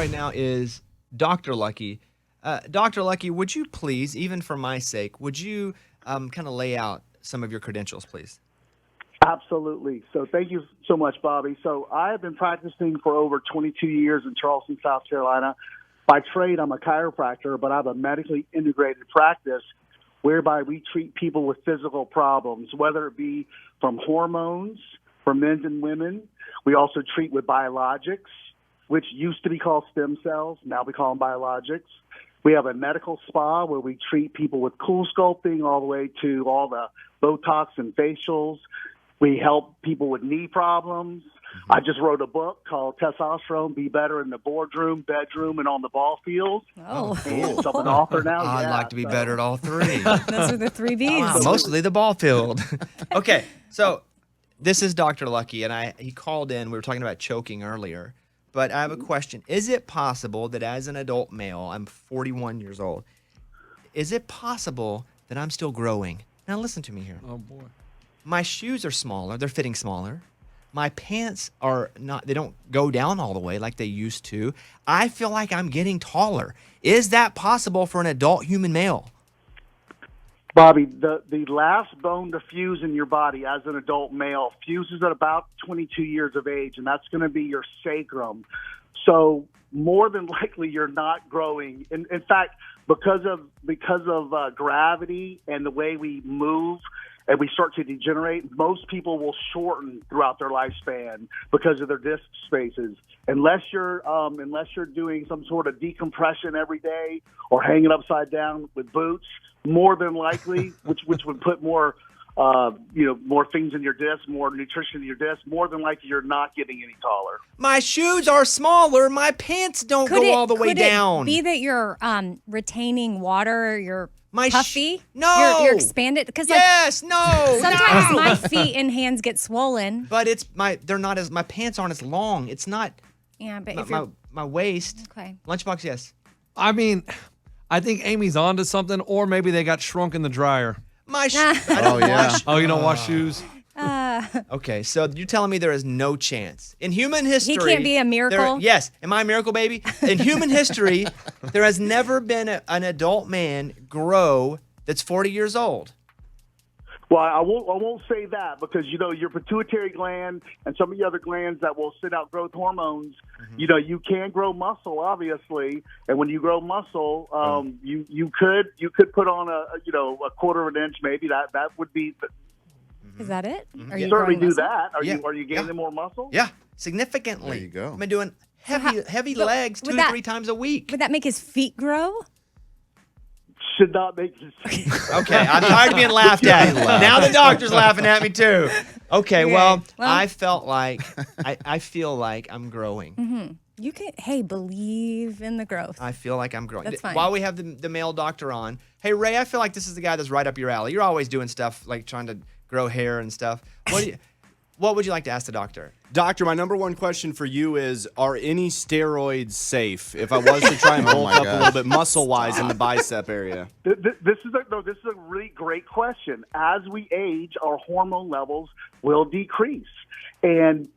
right now is Dr. Luckie. Dr. Luckie, would you please, even for my sake, would you kind of lay out some of your credentials, please? Absolutely. So thank you so much, Bobby. So I have been practicing for over 22 years in Charleston, South Carolina. By trade, I'm a chiropractor, but I have a medically integrated practice whereby we treat people with physical problems, whether it be from hormones for men and women. We also treat with biologics, which used to be called stem cells. Now we call them biologics. We have a medical spa where we treat people with cool sculpting all the way to all the Botox and facials. We help people with knee problems. I just wrote a book called Testosterone, Be Better in the Boardroom, Bedroom, and on the Ball Field. Oh, And so I'm an author now. I'd like to be better at all three. Those are the 3 Bs. Mostly the ball field. Okay, so this is Dr. Luckie, and he called in. We were talking about choking earlier, but I have a question. Is it possible that as an adult male, I'm 41 years old, is it possible that I'm still growing? Now listen to me here. Oh, boy. My shoes are smaller. They're fitting smaller. My pants are not, they don't go down all the way like they used to. I feel like I'm getting taller. Is that possible for an adult human male? Bobby, the last bone to fuse in your body as an adult male fuses at about 22 years of age, and that's going to be your sacrum. So more than likely you're not growing. In fact, because of gravity and the way we move, and we start to degenerate, most people will shorten throughout their lifespan because of their disc spaces. Unless you're doing some sort of decompression every day or hanging upside down with boots, more than likely, which would put more more things in your disc, more nutrition in your disc, more than likely you're not getting any taller. My shoes are smaller. My pants don't go all the way down. Could it be that you're retaining water? You're my puffy? No. You're expanded? Because no. Sometimes my feet and hands get swollen. But my pants aren't as long. It's not. Yeah, but if you're my waist. Okay. Lunchbox, yes. I mean, I think Amy's onto something, or maybe they got shrunk in the dryer. I don't wash. Oh, you don't wash shoes? Okay, so you're telling me there is no chance. In human history... He can't be a miracle? Yes. Am I a miracle baby? In human history, there has never been an adult man grow that's 40 years old. Well, I won't say that because, your pituitary gland and some of the other glands that will send out growth hormones, you can grow muscle, obviously. And when you grow muscle, you could put on a quarter of an inch, maybe that would be... Is that it? Mm-hmm. Are you certainly do muscle? that. Are you gaining more muscle? Yeah, significantly. There you go. I've been doing heavy legs 2 to 3 times a week. Would that make his feet grow? Should not make Okay, I'm tired of being laughed at. Now the doctor's laughing at me too. Okay, well, I felt like I feel like I'm growing. Mm-hmm. You can, believe in the growth. I feel like I'm growing. That's fine. While we have the male doctor on, hey Ray, I feel like this is the guy that's right up your alley. You're always doing stuff like trying to grow hair and stuff. What would you like to ask the doctor? Doctor, my number one question for you is, are any steroids safe if I was to try and bulk up a little bit muscle-wise in the bicep area? This is a really great question. As we age, our hormone levels will decrease. And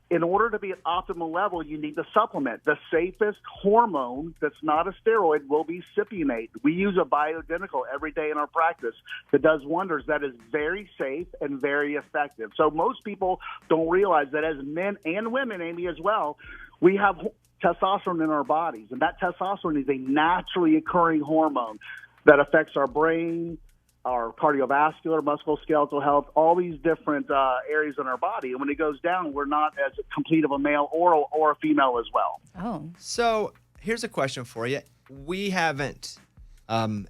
in order to be at optimal level, you need to supplement. The safest hormone that's not a steroid will be cypionate. We use a bioidentical every day in our practice that does wonders. That is very safe and very effective. So most people don't realize that as men and women, Amy, as well, we have testosterone in our bodies. And that testosterone is a naturally occurring hormone that affects our brain, our cardiovascular, musculoskeletal health, all these different areas in our body. And when it goes down, we're not as complete of a male or a female as well. Oh. So here's a question for you. We haven't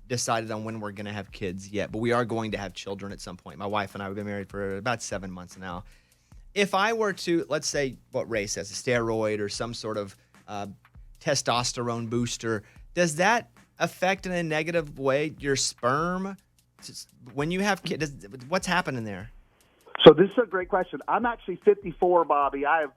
decided on when we're going to have kids yet, but we are going to have children at some point. My wife and I have been married for about 7 months now. If I were to, let's say what Ray says, a steroid or some sort of testosterone booster, does that affect in a negative way your sperm? When you have kids, what's happening there? So this is a great question. I'm actually 54, Bobby. I've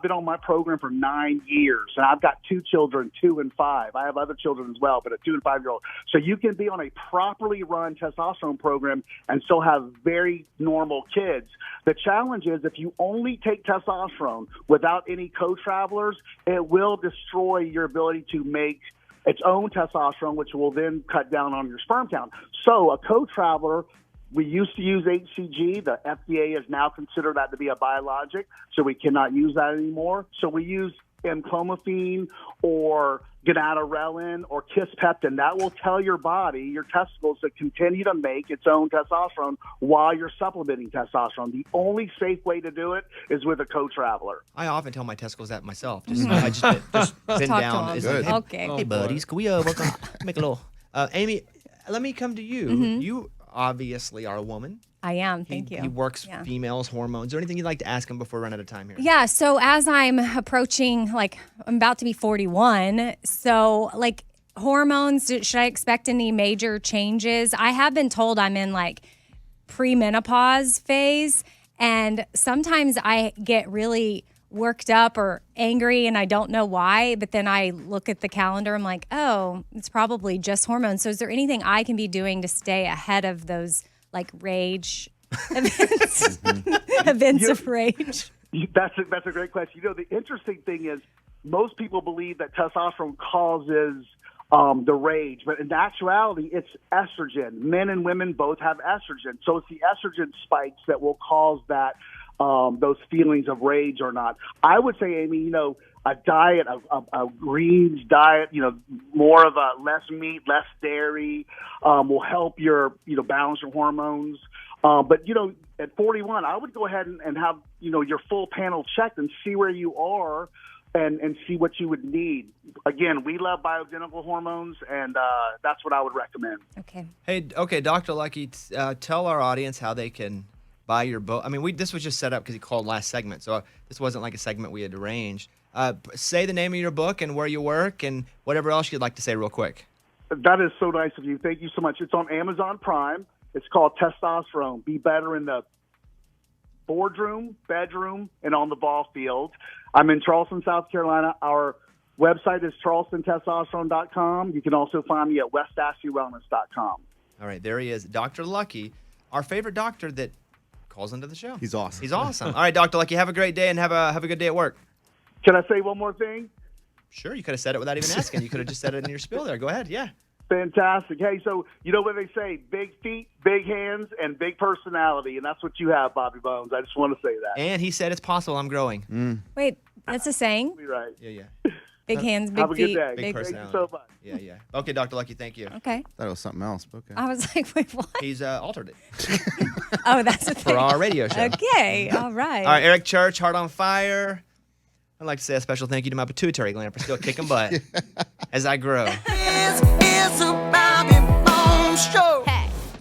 been on my program for 9 years, and I've got 2 children, 2 and 5. I have other children as well, but a 2 and 5-year-old. So you can be on a properly run testosterone program and still have very normal kids. The challenge is if you only take testosterone without any co-travelers, it will destroy your ability to make its own testosterone, which will then cut down on your sperm count. So a co-traveler, we used to use HCG. The FDA has now considered that to be a biologic, so we cannot use that anymore. So we use clomiphene or gonadorelin or kisspeptin. That will tell your body, your testicles, to continue to make its own testosterone while you're supplementing testosterone. The only safe way to do it is with a co-traveler. I often tell my testicles that myself. I just bend Talk down. to It's him. like, hey, Okay. hey buddies, can we make a little? Amy, let me come to you. You obviously are a woman. I am. Thank you. He works Yeah. females, hormones. Is there anything you'd like to ask him before we run out of time here? Yeah, so as I'm approaching, I'm about to be 41, so hormones, should I expect any major changes? I have been told I'm in premenopause phase, and sometimes I get really worked up or angry and I don't know why, but then I look at the calendar, I'm like, oh, it's probably just hormones. So is there anything I can be doing to stay ahead of those rage events, events of rage? That's a great question. The interesting thing is most people believe that testosterone causes the rage, but in actuality, it's estrogen. Men and women both have estrogen. So it's the estrogen spikes that will cause that, those feelings of rage or not. I would say, Amy, a diet, a greens diet, more of a less meat, less dairy, will help your, balance your hormones. But at 41, I would go ahead and have, your full panel checked and see where you are and see what you would need. Again, we love bioidentical hormones, and that's what I would recommend. Okay. Hey, okay, Dr. Luckie, tell our audience how they can buy your book. I mean, this was just set up because he called last segment, so this wasn't like a segment we had arranged. Say the name of your book and where you work and whatever else you'd like to say real quick. That is so nice of you. Thank you so much. It's on Amazon Prime. It's called Testosterone. Be better in the boardroom, bedroom, and on the ball field. I'm in Charleston, South Carolina. Our website is charlestontestosterone.com. You can also find me at westashewellness.com. All right, there he is, Dr. Luckie, our favorite doctor that calls into the show. He's awesome. He's awesome. All right, Dr. Luckie, have a great day and have a good day at work. Can I say one more thing? Sure, you could have said it without even asking. You could have just said it in your spiel there. Go ahead, yeah. Fantastic. Hey, so you know what they say, big feet, big hands, and big personality, and that's what you have, Bobby Bones. I just want to say that. And he said it's possible I'm growing. Wait, that's a saying? Be right. Yeah. Big hands, big Have a feet. good day. Big Thank you personality. so much. Yeah. Okay, Dr. Luckie, thank you. Okay. Thought it was something else. But okay. I was like, wait, what? He's altered it Oh, that's a thing. for our radio show. Okay, all right. All right, Eric Church, Heart on Fire. I'd like to say a special thank you to my pituitary gland for still kicking butt as I grow. It's about